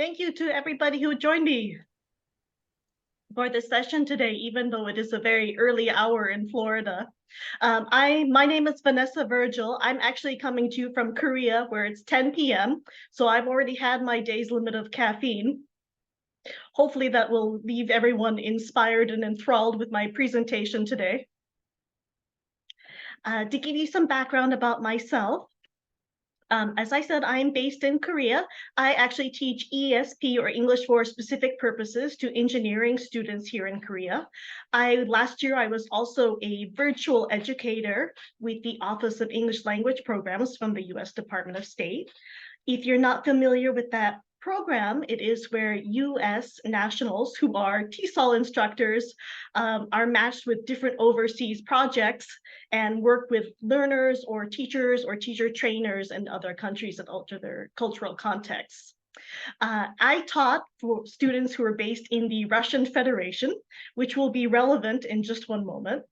Thank you to everybody who joined me for this session today, even though it is a very early hour in Florida. My name is Vanessa Virgil. I'm actually coming to you from Korea, where it's 10 p.m. So I've already had my day's limit of caffeine. Hopefully that will leave everyone inspired and enthralled with my presentation today. To give you some background about myself, as I said, I'm based in Korea. I actually teach ESP, or English for Specific Purposes, to engineering students here in Korea. Last year, I was also a virtual educator with the Office of English Language Programs from the US Department of State. If you're not familiar with that program, it is where US nationals who are TESOL instructors are matched with different overseas projects and work with learners or teacher trainers in other countries that alter their cultural contexts. I taught for students who are based in the Russian Federation, which will be relevant in just one moment.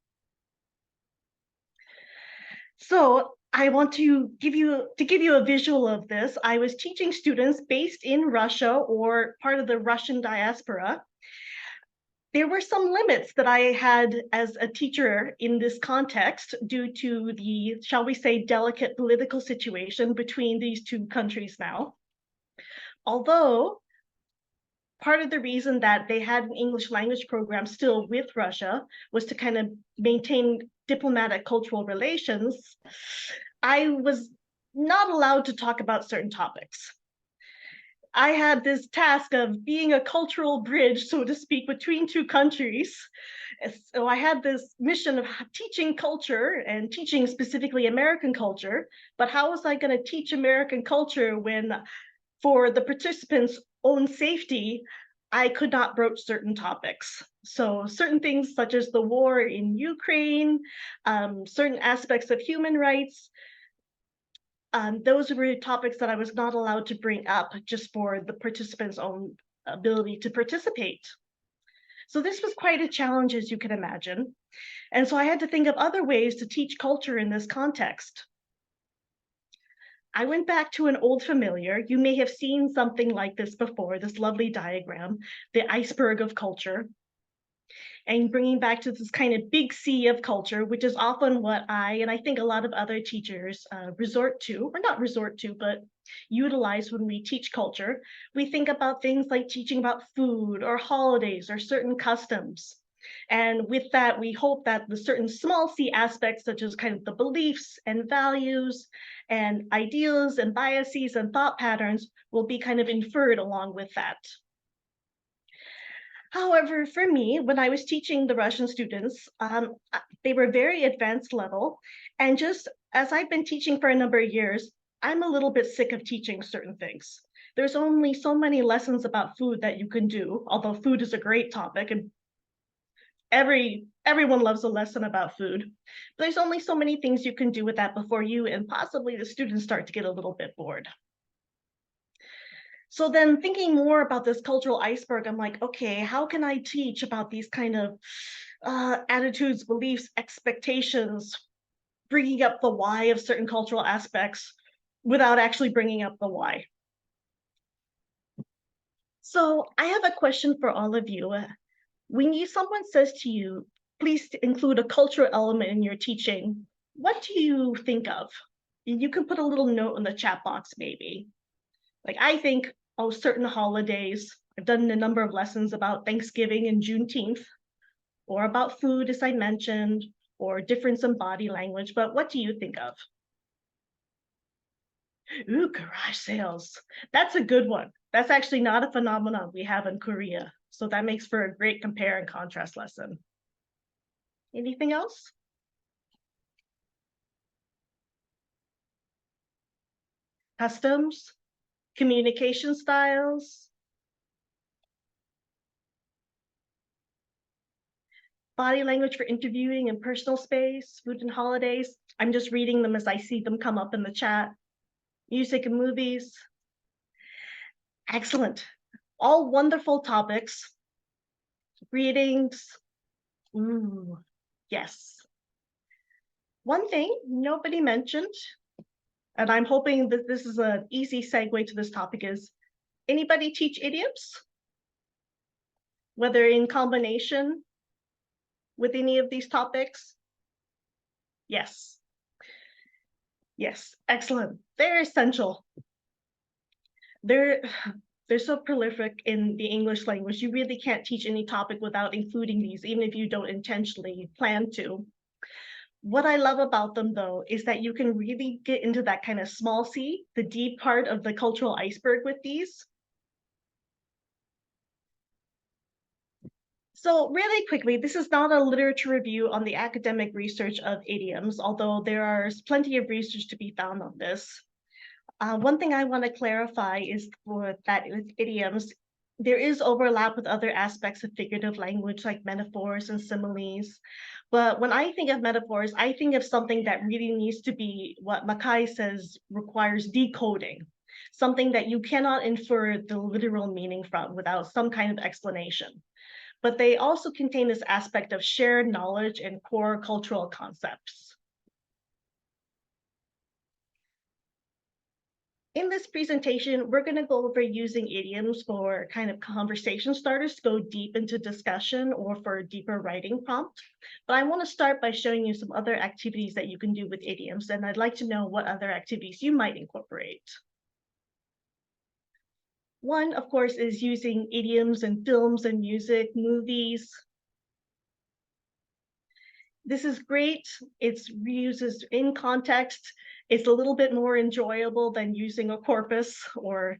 So I want to give you a visual of this. I was teaching students based in Russia or part of the Russian diaspora. There were some limits that I had as a teacher in this context due to the, shall we say, delicate political situation between these two countries now. Although part of the reason that they had an English language program still with Russia was to kind of maintain diplomatic cultural relations, I was not allowed to talk about certain topics. I had this task of being a cultural bridge, so to speak, between two countries. So I had this mission of teaching culture and teaching specifically American culture, but how was I going to teach American culture when, for the participants' own safety, I could not broach certain topics. So certain things such as the war in Ukraine, certain aspects of human rights, those were topics that I was not allowed to bring up just for the participants' own ability to participate. So this was quite a challenge, as you can imagine. And so I had to think of other ways to teach culture in this context. I went back to an old familiar. You may have seen something like this before, this lovely diagram, the iceberg of culture, and bringing back to this kind of big sea of culture, which is often what and I think a lot of other teachers resort to, or not resort to, but utilize when we teach culture. We think about things like teaching about food or holidays or certain customs. And with that, we hope that the certain small c aspects, such as kind of the beliefs and values and ideals and biases and thought patterns, will be kind of inferred along with that. However, for me, when I was teaching the Russian students, they were very advanced level. And just as I've been teaching for a number of years, I'm a little bit sick of teaching certain things. There's only so many lessons about food that you can do, although food is a great topic and everyone loves a lesson about food. But there's only so many things you can do with that before you and possibly the students start to get a little bit bored. So then thinking more about this cultural iceberg, I'm like, okay, how can I teach about these kind of attitudes, beliefs, expectations, bringing up the why of certain cultural aspects without actually bringing up the why? So I have a question for all of you. When someone says to you, please include a cultural element in your teaching, what do you think of? You can put a little note in the chat box, maybe. Like I think, oh, certain holidays. I've done a number of lessons about Thanksgiving and Juneteenth, or about food, as I mentioned, or difference in body language. But what do you think of? Ooh, garage sales. That's a good one. That's actually not a phenomenon we have in Korea. So that makes for a great compare and contrast lesson. Anything else? Customs, communication styles, body language for interviewing and personal space, food and holidays. I'm just reading them as I see them come up in the chat. Music and movies. Excellent. All wonderful topics. Greetings. Ooh, yes. One thing nobody mentioned, and I'm hoping that this is an easy segue to this topic, is Anybody teach idioms? Whether in combination with any of these topics? Yes. Yes, excellent. They're essential. They're they're so prolific in the English language. You really can't teach any topic without including these, even if you don't intentionally plan to. What I love about them, though, is that you can really get into that kind of small C, the deep part of the cultural iceberg with these. So really quickly, this is not a literature review on the academic research of idioms, although there is plenty of research to be found on this. One thing I want to clarify is that with idioms, there is overlap with other aspects of figurative language like metaphors and similes. But when I think of metaphors, I think of something that really needs to be what Mackay says requires decoding, something that you cannot infer the literal meaning from without some kind of explanation. But they also contain this aspect of shared knowledge and core cultural concepts. In this presentation, we're going to go over using idioms for kind of conversation starters to go deep into discussion or for a deeper writing prompt. But I want to start by showing you some other activities that you can do with idioms, and I'd like to know what other activities you might incorporate. One, of course, is using idioms in films and music, movies. This is great. It's reuses in context. It's a little bit more enjoyable than using a corpus or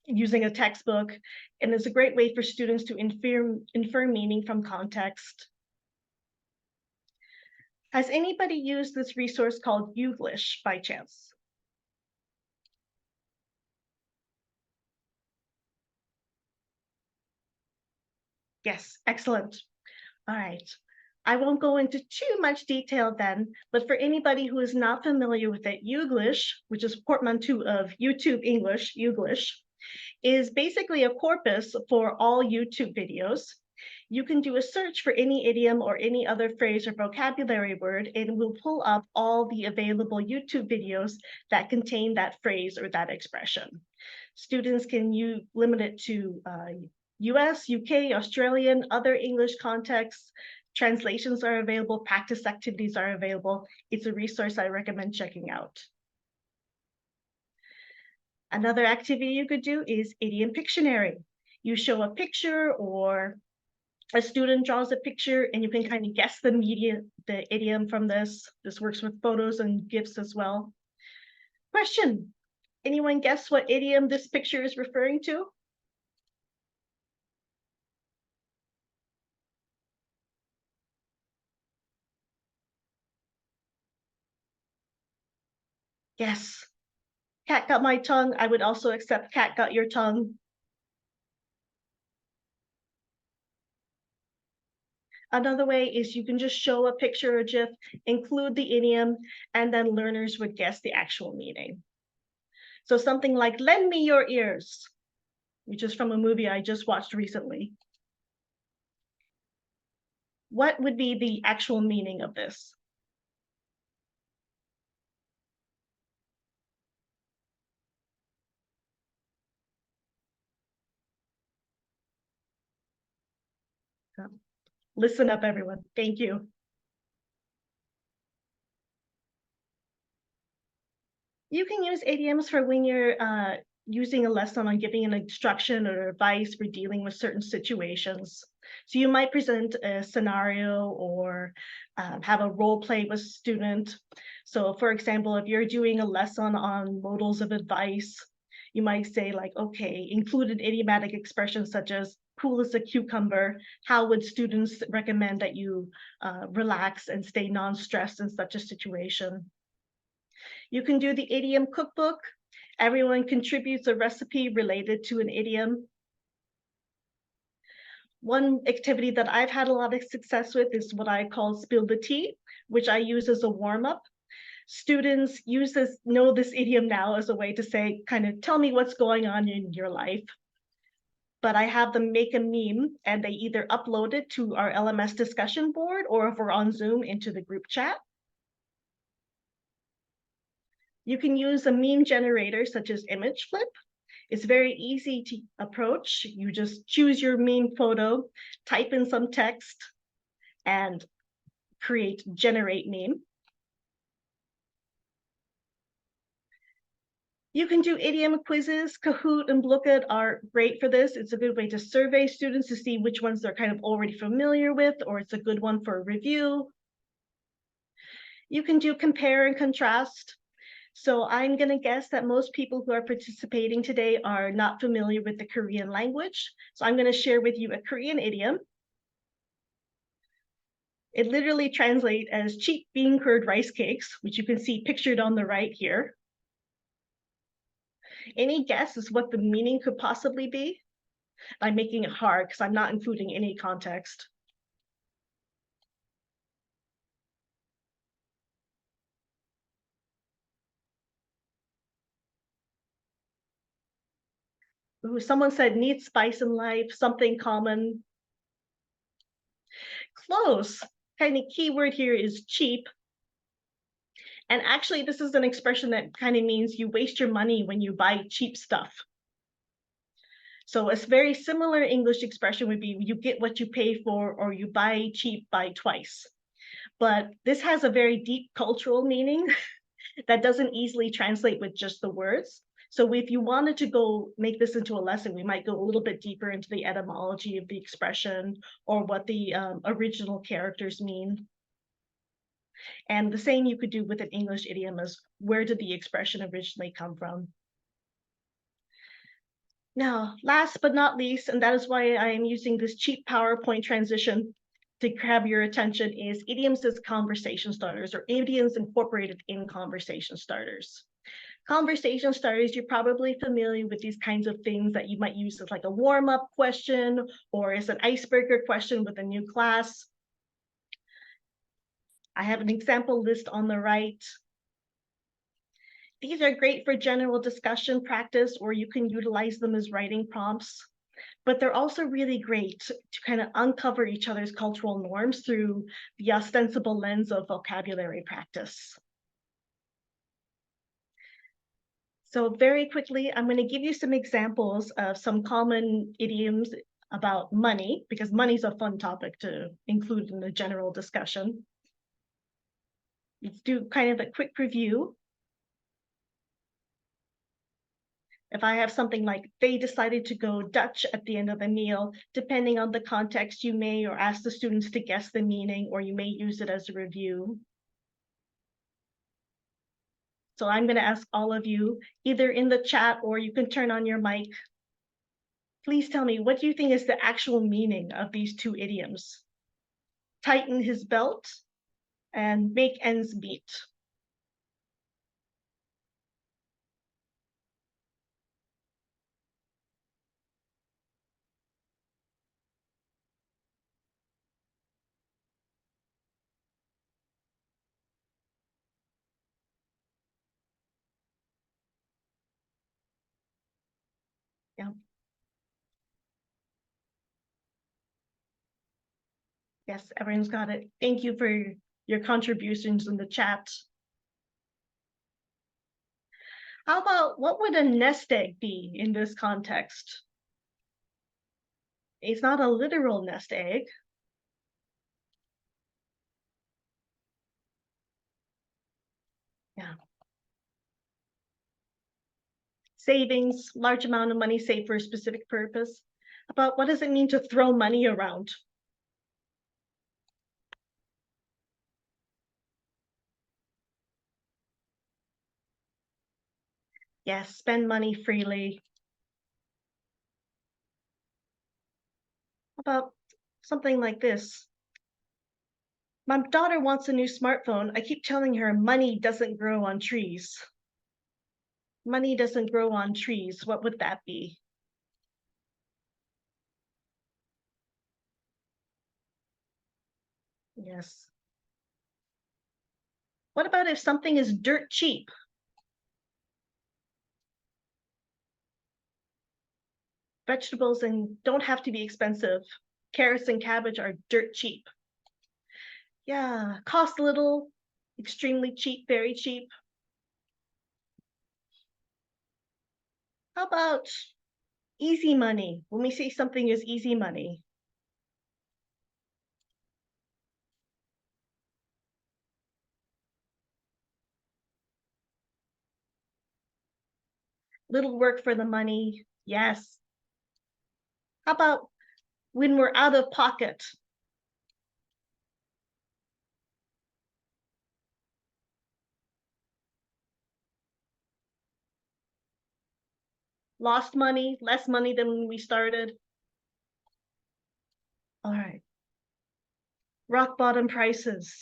using a textbook. And it's a great way for students to infer meaning from context. Has anybody used this resource called Youglish by chance? Yes, excellent. All right. I won't go into too much detail then, but for anybody who is not familiar with it, Youglish, which is portmanteau of YouTube English, Youglish, is basically a corpus for all YouTube videos. You can do a search for any idiom or any other phrase or vocabulary word, and it will pull up all the available YouTube videos that contain that phrase or that expression. Students can limit it to US, UK, Australian, other English contexts. Translations are available, practice activities are available. It's a resource I recommend checking out. Another activity you could do is idiom Pictionary. You show a picture or a student draws a picture and you can kind of guess the idiom from this. This works with photos and GIFs as well. Question, anyone guess what idiom this picture is referring to? Yes, cat got my tongue. I would also accept cat got your tongue. Another way is you can just show a picture or GIF, include the idiom, and then learners would guess the actual meaning. So something like, lend me your ears, which is from a movie I just watched recently. What would be the actual meaning of this? Listen up, everyone. Thank you. You can use idioms for when you're using a lesson on giving an instruction or advice for dealing with certain situations. So you might present a scenario or have a role play with a student. So for example, if you're doing a lesson on modals of advice, you might say like, okay, include an idiomatic expression such as cool as a cucumber. How would students recommend that you relax and stay non-stressed in such a situation? You can do the idiom cookbook. Everyone contributes a recipe related to an idiom. One activity that I've had a lot of success with is what I call spill the tea, which I use as a warm-up. Students know this idiom now as a way to say, kind of tell me what's going on in your life. But I have them make a meme and they either upload it to our LMS discussion board or if we're on Zoom into the group chat. You can use a meme generator such as Image Flip. It's very easy to approach. You just choose your main photo, type in some text, and generate meme. You can do idiom quizzes. Kahoot and Blooket are great for this. It's a good way to survey students to see which ones they're kind of already familiar with, or it's a good one for a review. You can do compare and contrast. So I'm going to guess that most people who are participating today are not familiar with the Korean language. So I'm going to share with you a Korean idiom. It literally translates as cheap bean curd rice cakes, which you can see pictured on the right here. Any guesses what the meaning could possibly be? I'm making it hard because I'm not including any context. Ooh, someone said need spice in life, something common. Close. Kind of keyword here is cheap. And actually, this is an expression that kind of means you waste your money when you buy cheap stuff. So a very similar English expression would be you get what you pay for, or you buy cheap, buy twice. But this has a very deep cultural meaning that doesn't easily translate with just the words. So if you wanted to go make this into a lesson, we might go a little bit deeper into the etymology of the expression or what the original characters mean. And the same you could do with an English idiom is where did the expression originally come from? Now, last but not least, and that is why I am using this cheap PowerPoint transition to grab your attention, is idioms as conversation starters, or idioms incorporated in conversation starters. Conversation starters, you're probably familiar with these kinds of things that you might use as like a warm-up question or as an icebreaker question with a new class. I have an example list on the right. These are great for general discussion practice, or you can utilize them as writing prompts. But they're also really great to kind of uncover each other's cultural norms through the ostensible lens of vocabulary practice. So very quickly, I'm going to give you some examples of some common idioms about money, because money is a fun topic to include in the general discussion. Let's do kind of a quick review. If I have something like, they decided to go Dutch at the end of the meal, depending on the context, you may or ask the students to guess the meaning, or you may use it as a review. So I'm going to ask all of you, either in the chat or you can turn on your mic. Please tell me, what do you think is the actual meaning of these two idioms? Tighten his belt and make ends meet. Yeah. Yes, everyone's got it. Thank you for your contributions in the chat. How about, what would a nest egg be in this context? It's not a literal nest egg. Yeah. Savings, large amount of money saved for a specific purpose. About what does it mean to throw money around? Yes, spend money freely. About something like this. My daughter wants a new smartphone. I keep telling her money doesn't grow on trees. Money doesn't grow on trees. What would that be? Yes. What about if something is dirt cheap? Vegetables and don't have to be expensive. Carrots and cabbage are dirt cheap. Yeah, cost little, extremely cheap, very cheap. How about easy money? When we say something is easy money, little work for the money. Yes. How about when we're out of pocket? Lost money, less money than when we started. All right. Rock bottom prices.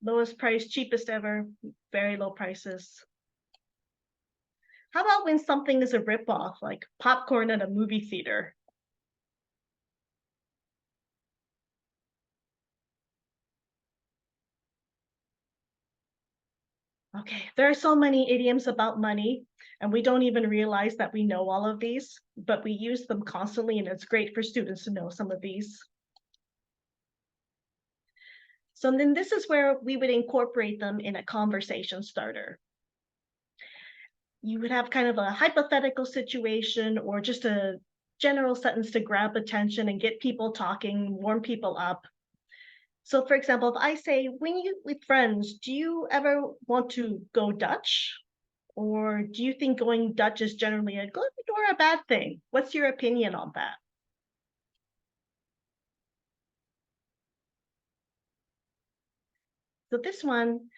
Lowest price, cheapest ever, very low prices. How about when something is a ripoff, like popcorn at a movie theater? Okay, there are so many idioms about money, and we don't even realize that we know all of these, but we use them constantly, and it's great for students to know some of these. So then this is where we would incorporate them in a conversation starter. You would have kind of a hypothetical situation or just a general sentence to grab attention and get people talking, warm people up. So for example, if I say, when you with friends, do you ever want to go Dutch? Or do you think going Dutch is generally a good or a bad thing? What's your opinion on that? So this one,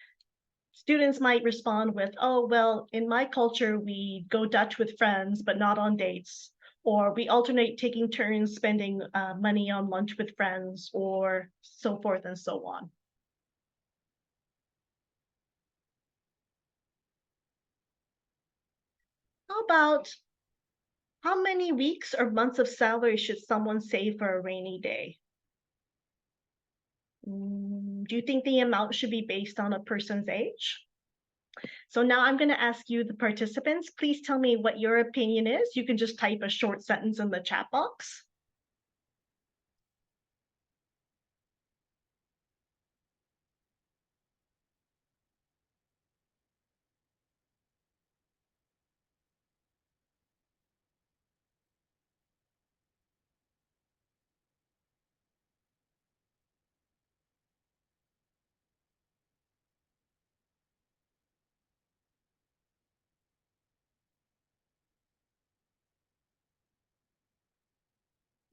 students might respond with, oh, well, in my culture, we go Dutch with friends, but not on dates. Or we alternate taking turns spending money on lunch with friends, or so forth and so on. How about how many weeks or months of salary should someone save for a rainy day? Do you think the amount should be based on a person's age? So now I'm going to ask you, the participants, please tell me what your opinion is. You can just type a short sentence in the chat box.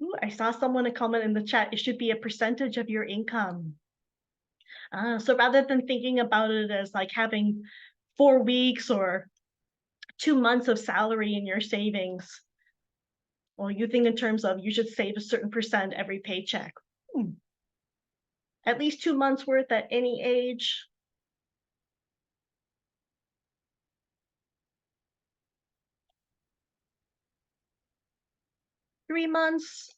Ooh, I saw someone a comment in the chat. It should be a percentage of your income. So rather than thinking about it as like having 4 weeks or 2 months of salary in your savings, well, you think in terms of you should save a certain percent every paycheck. Hmm. At least 2 months worth at any age. 3 months.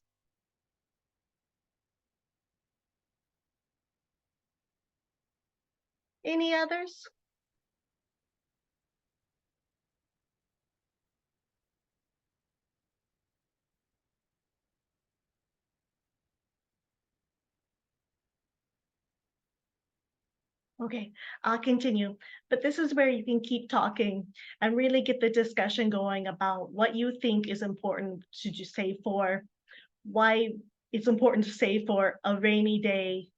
Any others? Okay, I'll continue. But this is where you can keep talking and really get the discussion going about what you think is important to just save for, why it's important to save for a rainy day.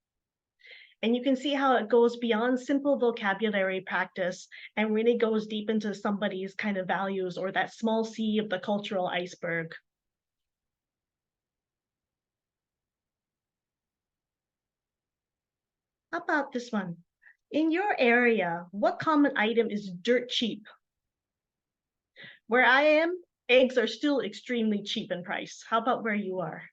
And you can see how it goes beyond simple vocabulary practice and really goes deep into somebody's kind of values or that small C of the cultural iceberg. How about this one? In your area, what common item is dirt cheap? Where I am, eggs are still extremely cheap in price. How about where you are?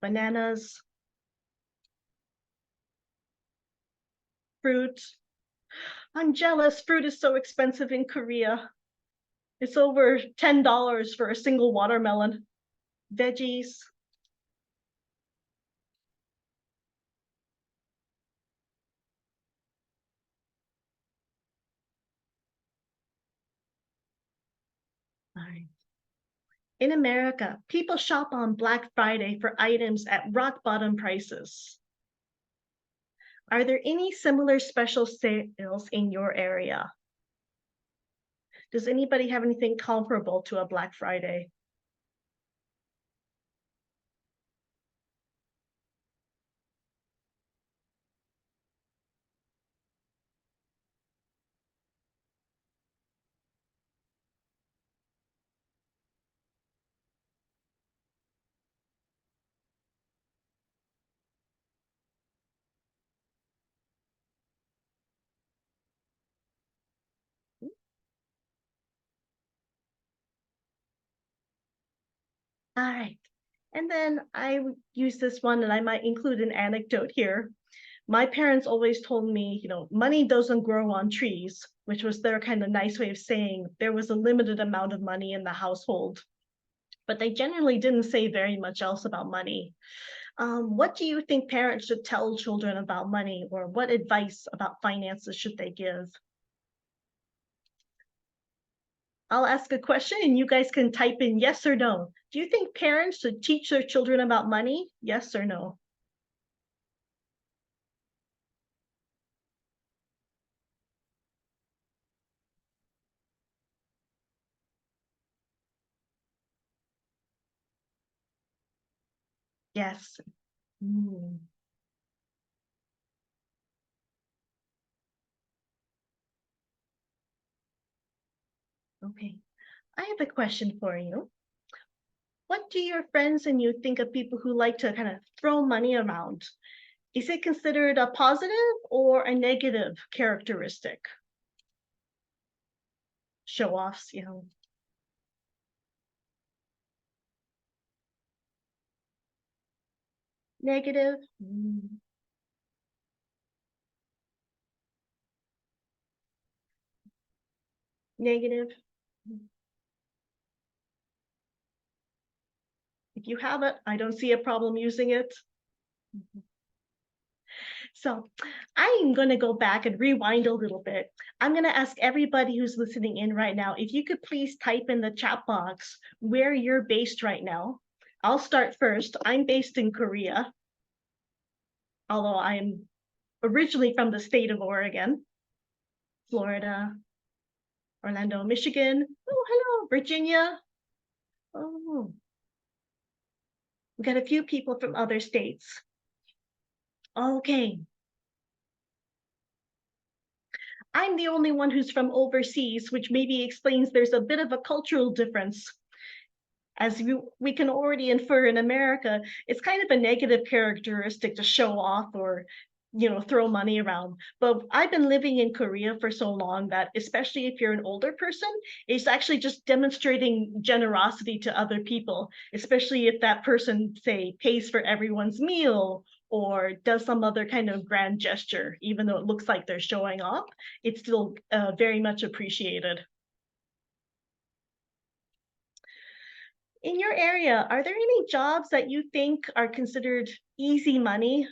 Bananas, fruit. I'm jealous. Fruit is so expensive in Korea. It's over $10 for a single watermelon. Veggies. All right. In America, people shop on Black Friday for items at rock bottom prices. Are there any similar special sales in your area? Does anybody have anything comparable to a Black Friday? All right. And then use this one, and I might include an anecdote here. My parents always told me, money doesn't grow on trees, which was their kind of nice way of saying there was a limited amount of money in the household. But they generally didn't say very much else about money. What do you think parents should tell children about money, or what advice about finances should they give? I'll ask a question and you guys can type in yes or no. Do you think parents should teach their children about money? Yes or no? Yes. Mm, okay. I have a question for you. What do your friends and you think of people who like to kind of throw money around? Is it considered a positive or a negative characteristic? Show offs, negative, negative. If you have it, I don't see a problem using it. So I'm going to go back and rewind a little bit. I'm going to ask everybody who's listening in right now, if you could please type in the chat box where you're based right now. I'll start first. I'm based in Korea, although I'm originally from the state of Oregon, Florida, Orlando, Michigan. Oh, hello, Virginia. Oh, we got a few people from other states. Okay. I'm the only one who's from overseas, which maybe explains there's a bit of a cultural difference. As we can already infer in America, it's kind of a negative characteristic to show off or throw money around. But I've been living in Korea for so long that, especially if you're an older person, it's actually just demonstrating generosity to other people, especially if that person, say, pays for everyone's meal or does some other kind of grand gesture. Even though it looks like they're showing off, it's still very much appreciated. In your area, are there any jobs that you think are considered easy money?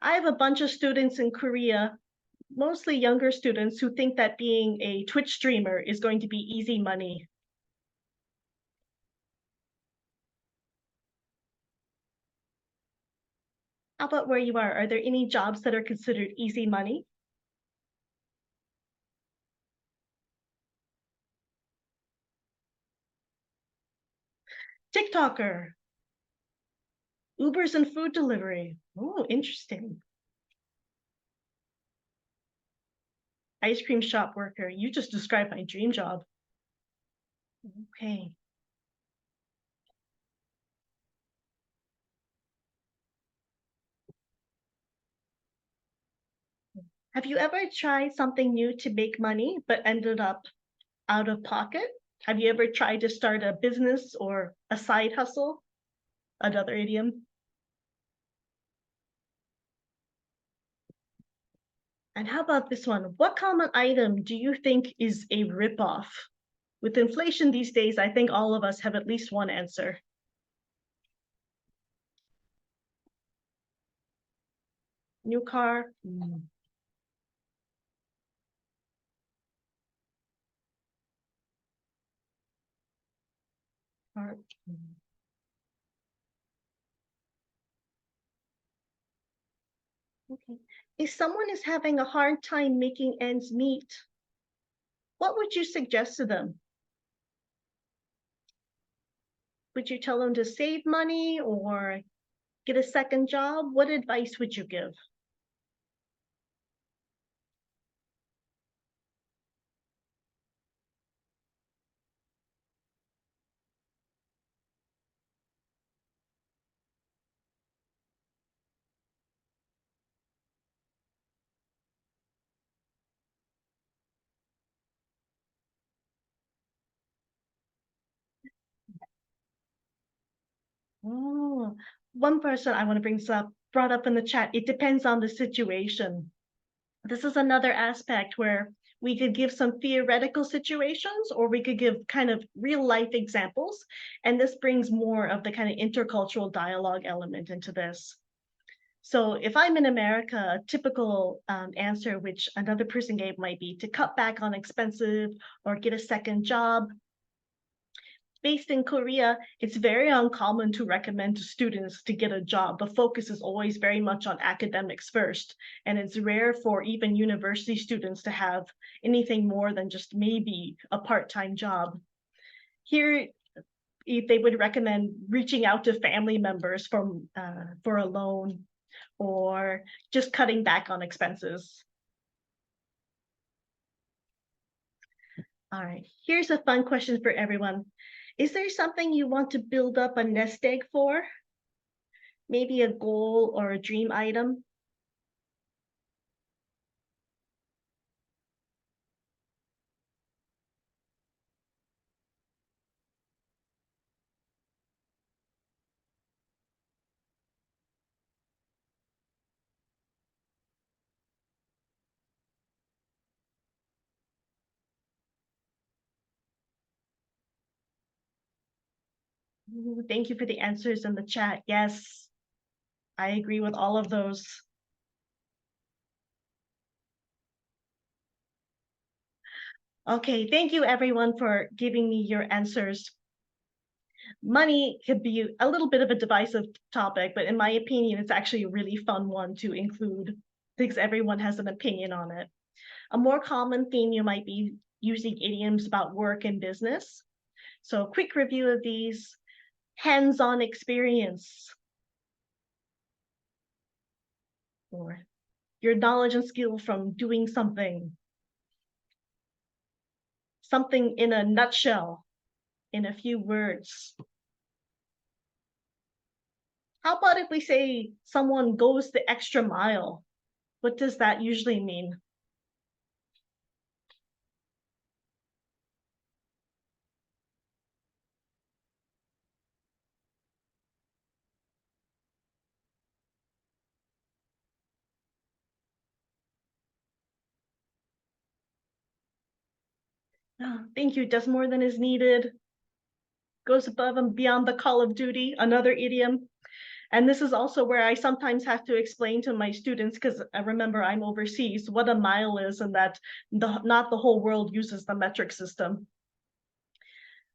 I have a bunch of students in Korea, mostly younger students, who think that being a Twitch streamer is going to be easy money. How about where you are? Are there any jobs that are considered easy money? TikToker, Ubers and food delivery. Oh, interesting. Ice cream shop worker. You just described my dream job. Okay. Have you ever tried something new to make money but ended up out of pocket? Have you ever tried to start a business or a side hustle? Another idiom. And how about this one? What common item do you think is a ripoff? With inflation these days, I think all of us have at least one answer. New car. Or- Okay. If someone is having a hard time making ends meet, what would you suggest to them? Would you tell them to save money or get a second job? What advice would you give? Oh, one person I want to bring this up brought up in the chat. It depends on the situation. This is another aspect where we could give some theoretical situations or we could give kind of real life examples. And this brings more of the kind of intercultural dialogue element into this. So if I'm in America, a typical answer which another person gave might be to cut back on expensive or get a second job. Based in Korea, it's very uncommon to recommend to students to get a job. The focus is always very much on academics first, and it's rare for even university students to have anything more than just maybe a part-time job. Here, they would recommend reaching out to family members for a loan or just cutting back on expenses. All right, here's a fun question for everyone. Is there something you want to build up a nest egg for? Maybe a goal or a dream item? Ooh, thank you for the answers in the chat. Yes, I agree with all of those. Okay, thank you everyone for giving me your answers. Money could be a little bit of a divisive topic, but in my opinion, it's actually a really fun one to include because everyone has an opinion on it. A more common theme you might be using idioms about work and business. So a quick review of these: hands-on experience, or your knowledge and skill from doing something in a nutshell, in a few words. How about if we say someone goes the extra mile? What does that usually mean? Oh, thank you, does more than is needed, goes above and beyond the call of duty, another idiom. And this is also where I sometimes have to explain to my students, because I remember I'm overseas, what a mile is and that not the whole world uses the metric system.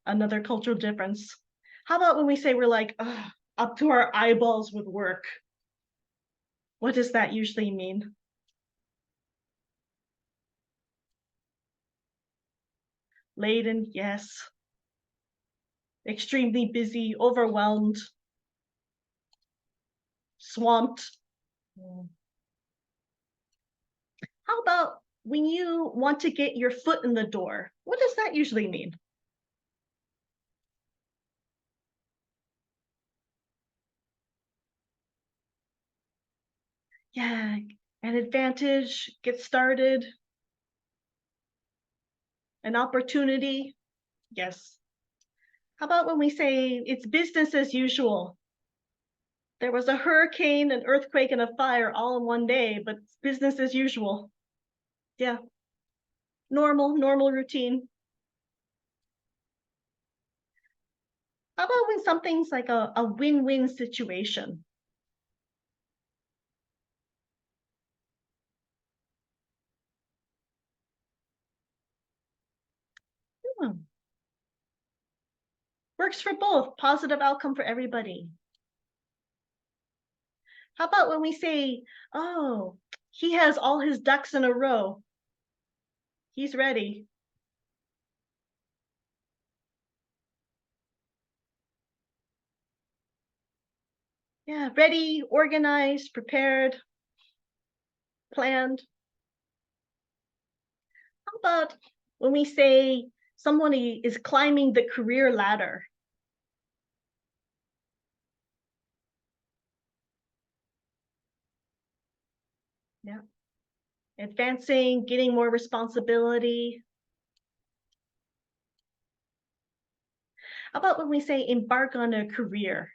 Another cultural difference. How about when we say we're like up to our eyeballs with work? What does that usually mean? Laden, yes. Extremely busy, overwhelmed, swamped. How about when you want to get your foot in the door? What does that usually mean? Yeah, an advantage, get started, an opportunity. Yes. How about when we say it's business as usual? There was a hurricane, an earthquake, and a fire all in one day, but it's business as usual. Yeah, normal routine. How about when something's like a win-win situation? Works for both, positive outcome for everybody. How about when we say, oh, he has all his ducks in a row. He's ready. Yeah, ready, organized, prepared, planned. How about when we say someone is climbing the career ladder? Yeah, advancing, getting more responsibility. How about when we say embark on a career?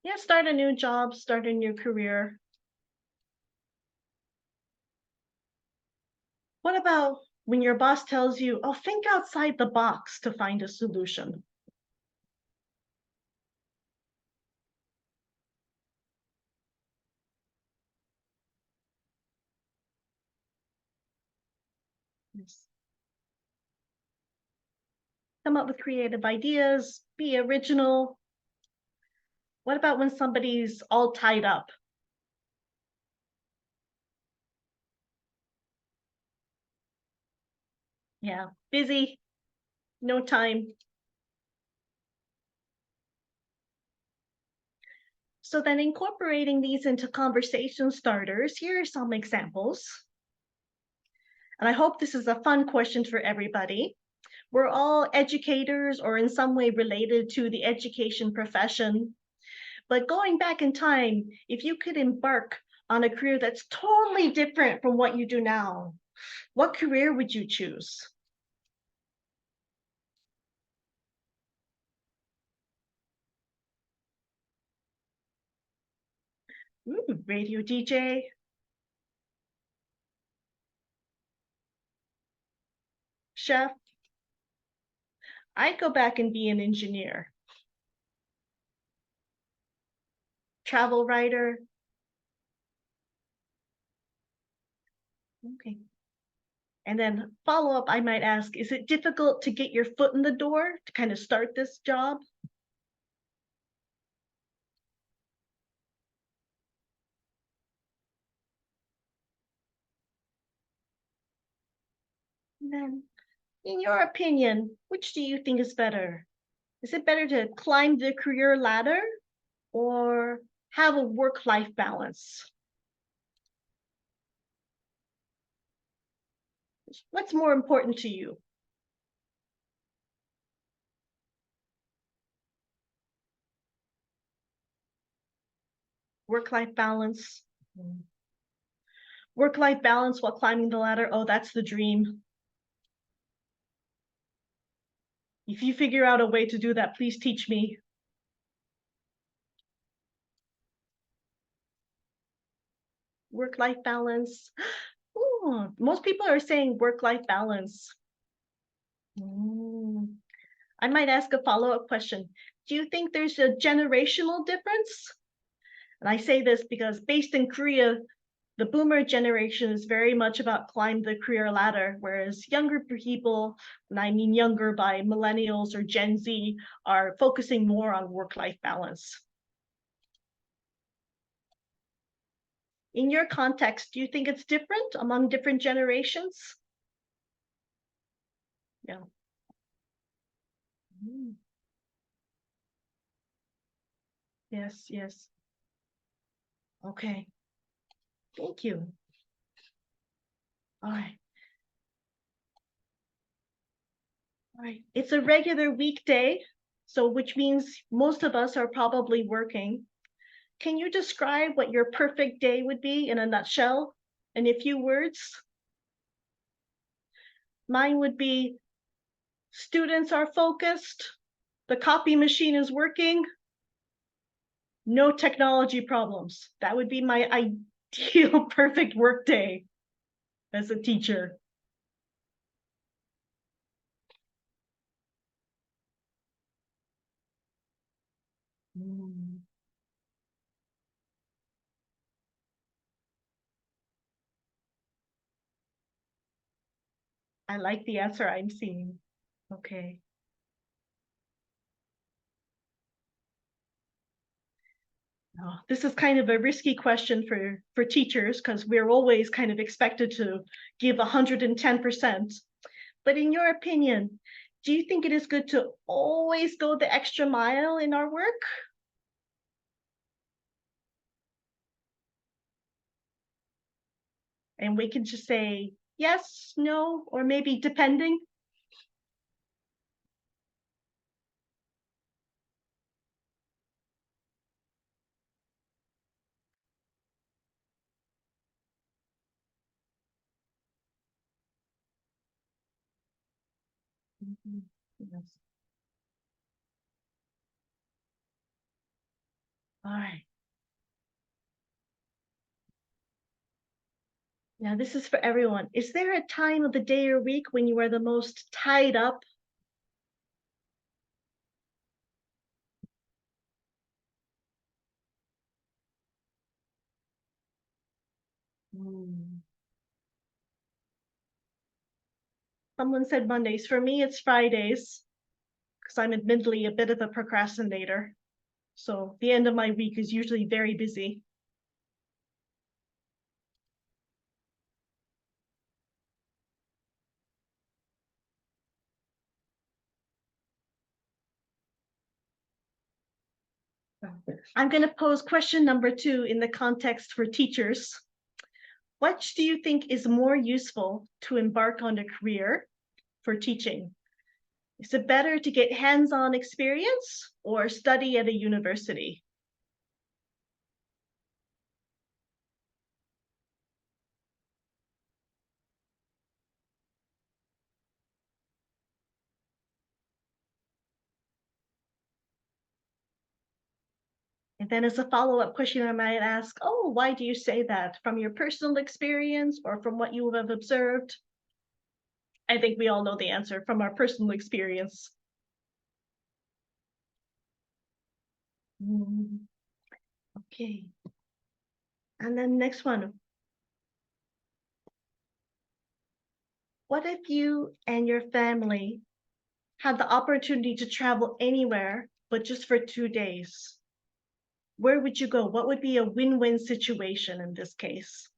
Yeah, start a new job, start a new career. What about when your boss tells you, oh, think outside the box to find a solution? Yes. Come up with creative ideas, be original. What about when somebody's all tied up? Yeah, busy, no time. So then incorporating these into conversation starters, here are some examples. And I hope this is a fun question for everybody. We're all educators or in some way related to the education profession. But going back in time, if you could embark on a career that's totally different from what you do now, what career would you choose? Radio DJ, chef. I'd go back and be an engineer, travel writer. Okay. And then follow up, I might ask, is it difficult to get your foot in the door to kind of start this job? And then, in your opinion, which do you think is better? Is it better to climb the career ladder or have a work-life balance? What's more important to you? Work-life balance? Work-life balance while climbing the ladder? Oh, that's the dream. If you figure out a way to do that, please teach me. Work-life balance. Ooh, most people are saying work-life balance. Mm. I might ask a follow-up question. Do you think there's a generational difference? And I say this because based in Korea, the boomer generation is very much about climb the career ladder, whereas younger people, and I mean younger by millennials or Gen Z, are focusing more on work-life balance. In your context, do you think it's different among different generations? Yeah. Mm. Yes, yes. Okay. Thank you. All right. All right. It's a regular weekday, so which means most of us are probably working. Can you describe what your perfect day would be in a nutshell, in a few words? Mine would be students are focused, the copy machine is working, no technology problems. That would be my ideal perfect work day as a teacher. Mm. I like the answer I'm seeing. Okay. This is kind of a risky question for teachers because we're always kind of expected to give 110%. But in your opinion, do you think it is good to always go the extra mile in our work? And we can just say yes, no, or maybe depending. Mhm. Yes. All right. Now, this is for everyone. Is there a time of the day or week when you are the most tied up? Hmm. Someone said Mondays. For me, it's Fridays because I'm admittedly a bit of a procrastinator. So the end of my week is usually very busy. I'm going to pose question number 2 in the context for teachers. What do you think is more useful to embark on a career for teaching? Is it better to get hands-on experience or study at a university? And then as a follow-up question, I might ask, oh, why do you say that? From your personal experience or from what you have observed? I think we all know the answer from our personal experience. Mm, okay. And then next one. What if you and your family had the opportunity to travel anywhere, but just for 2 days? Where would you go? What would be a win-win situation in this case?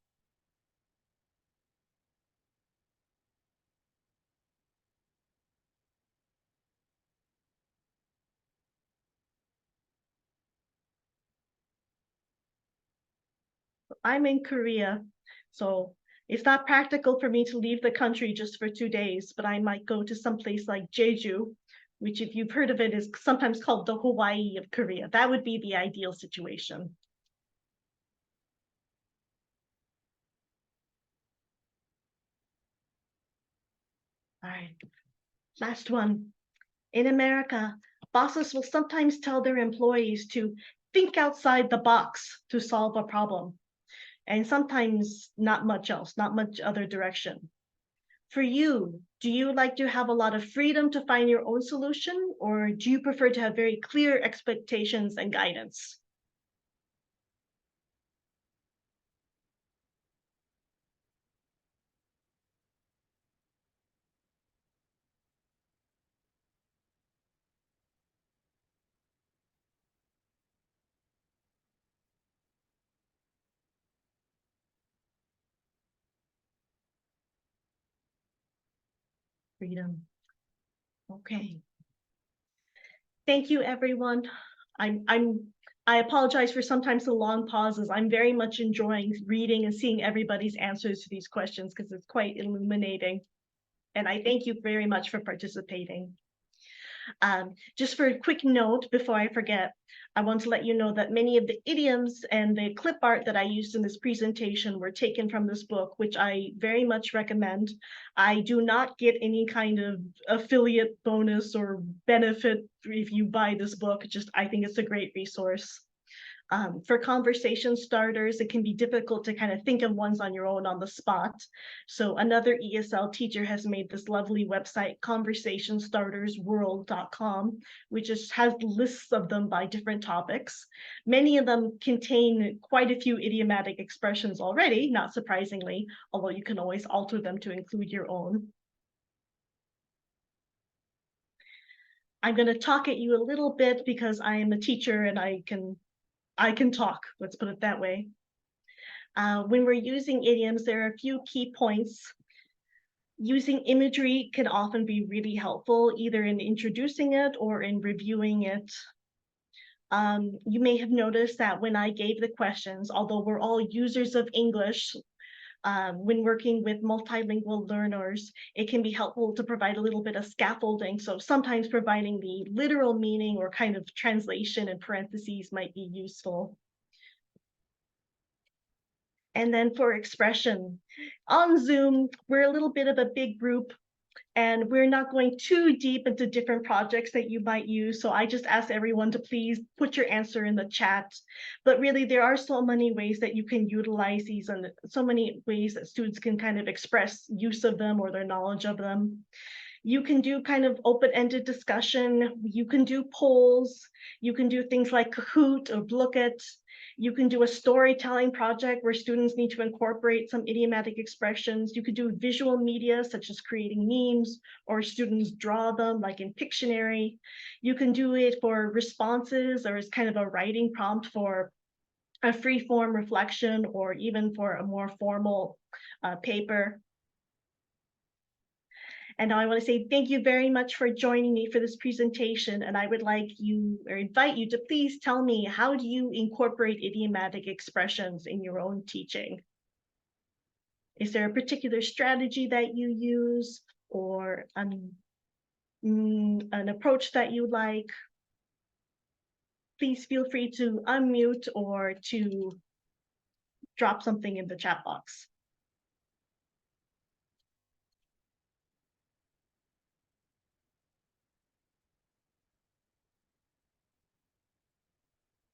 I'm in Korea, so it's not practical for me to leave the country just for 2 days, but I might go to some place like Jeju, which, if you've heard of it, is sometimes called the Hawaii of Korea. That would be the ideal situation. All right, last one. In America, bosses will sometimes tell their employees to think outside the box to solve a problem, and sometimes not much else, not much other direction. For you, do you like to have a lot of freedom to find your own solution, or do you prefer to have very clear expectations and guidance? Freedom. Okay. Thank you, everyone. I apologize for sometimes the long pauses. I'm very much enjoying reading and seeing everybody's answers to these questions because it's quite illuminating. And I thank you very much for participating. Just for a quick note before I forget, I want to let you know that many of the idioms and the clip art that I used in this presentation were taken from this book, which I very much recommend. I do not get any kind of affiliate bonus or benefit if you buy this book. Just I think it's a great resource. For conversation starters, it can be difficult to kind of think of ones on your own on the spot. So another ESL teacher has made this lovely website, conversationstartersworld.com, which has lists of them by different topics. Many of them contain quite a few idiomatic expressions already, not surprisingly, although you can always alter them to include your own. I'm going to talk at you a little bit because I am a teacher and I can talk. Let's put it that way. When we're using idioms, there are a few key points. Using imagery can often be really helpful, either in introducing it or in reviewing it. You may have noticed that when I gave the questions, although we're all users of English, when working with multilingual learners, it can be helpful to provide a little bit of scaffolding. So sometimes providing the literal meaning or kind of translation in parentheses might be useful. And then for expression, on Zoom, we're a little bit of a big group and we're not going too deep into different projects that you might use. So I just ask everyone to please put your answer in the chat. But really, there are so many ways that you can utilize these and so many ways that students can kind of express use of them or their knowledge of them. You can do kind of open-ended discussion. You can do polls. You can do things like Kahoot or Blooket. You can do a storytelling project where students need to incorporate some idiomatic expressions. You could do visual media, such as creating memes, or students draw them, like in Pictionary. You can do it for responses or as kind of a writing prompt for a free-form reflection or even for a more formal paper. And now I want to say thank you very much for joining me for this presentation. And I would like you or invite you to please tell me, how do you incorporate idiomatic expressions in your own teaching? Is there a particular strategy that you use or an approach that you like? Please feel free to unmute or to drop something in the chat box.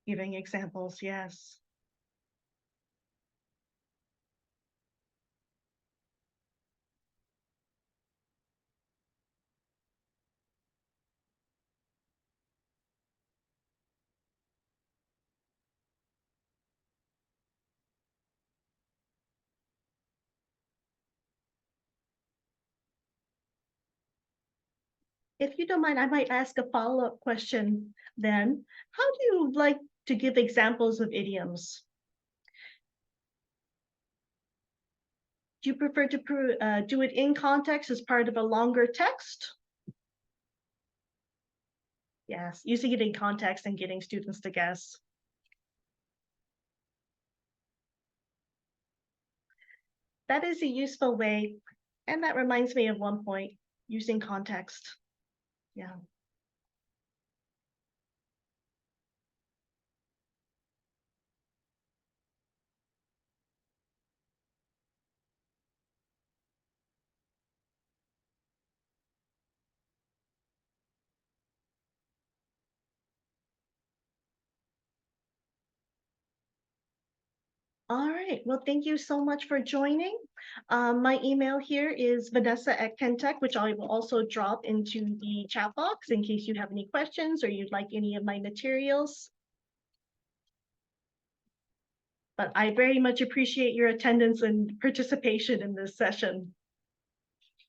Giving examples, yes. If you don't mind, I might ask a follow-up question then. How do you like to give examples of idioms? Do you prefer to do it in context as part of a longer text? Yes, using it in context and getting students to guess. That is a useful way. And that reminds me of one point, using context. Yeah. All right, well, thank you so much for joining. My email here is vanessa@kentech, which I will also drop into the chat box in case you have any questions or you'd like any of my materials. But I very much appreciate your attendance and participation in this session.